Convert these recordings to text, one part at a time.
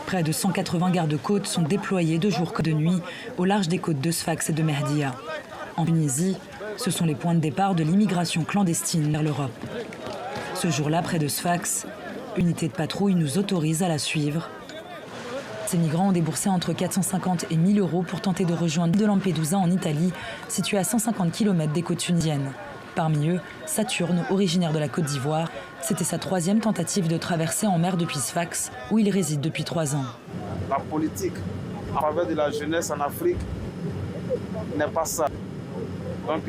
Près de 180 gardes-côtes sont déployés de jour comme de nuit au large des côtes de Sfax et de Mehdia. En Tunisie, ce sont les points de départ de l'immigration clandestine vers l'Europe. Ce jour-là, près de Sfax, une unité de patrouille nous autorise à la suivre. Ces migrants ont déboursé entre 450 et 1000 euros pour tenter de rejoindre de Lampedusa en Italie, située à 150 km des côtes tunisiennes. Parmi eux, Saturne, originaire de la Côte d'Ivoire. C'était sa 3e tentative de traversée en mer depuis Sfax, où il réside depuis 3 ans. La politique en faveur de la jeunesse en Afrique n'est pas ça. Donc,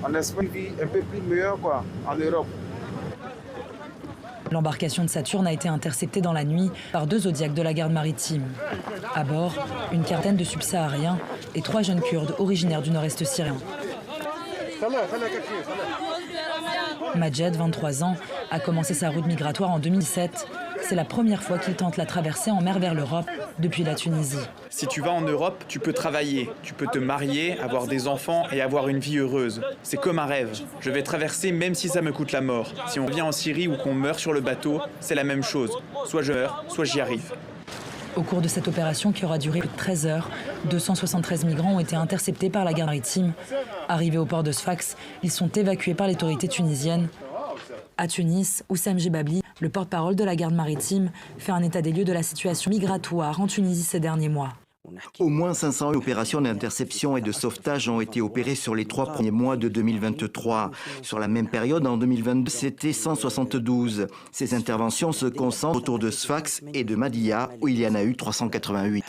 on espère une vie un peu plus meilleure en Europe. L'embarcation de Saturne a été interceptée dans la nuit par 2 Zodiacs de la garde maritime. À bord, une quarantaine de subsahariens et 3 jeunes Kurdes originaires du nord-est syrien. Majed, 23 ans, a commencé sa route migratoire en 2007. C'est la première fois qu'il tente la traversée en mer vers l'Europe depuis la Tunisie. Si tu vas en Europe, tu peux travailler, tu peux te marier, avoir des enfants et avoir une vie heureuse. C'est comme un rêve. Je vais traverser même si ça me coûte la mort. Si on vient en Syrie ou qu'on meurt sur le bateau, c'est la même chose. Soit je meurs, soit j'y arrive. Au cours de cette opération qui aura duré plus de 13 heures, 273 migrants ont été interceptés par la garde maritime. Arrivés au port de Sfax, ils sont évacués par les autorités tunisiennes. À Tunis, Oussam Jebabli, le porte-parole de la garde maritime, fait un état des lieux de la situation migratoire en Tunisie ces derniers mois. Au moins 500 opérations d'interception et de sauvetage ont été opérées sur les 3 premiers mois de 2023. Sur la même période, en 2022, c'était 172. Ces interventions se concentrent autour de Sfax et de Mehdia, où il y en a eu 388.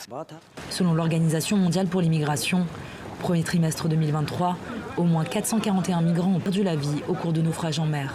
Selon l'Organisation mondiale pour l'immigration, au premier trimestre 2023, au moins 441 migrants ont perdu la vie au cours de naufrages en mer.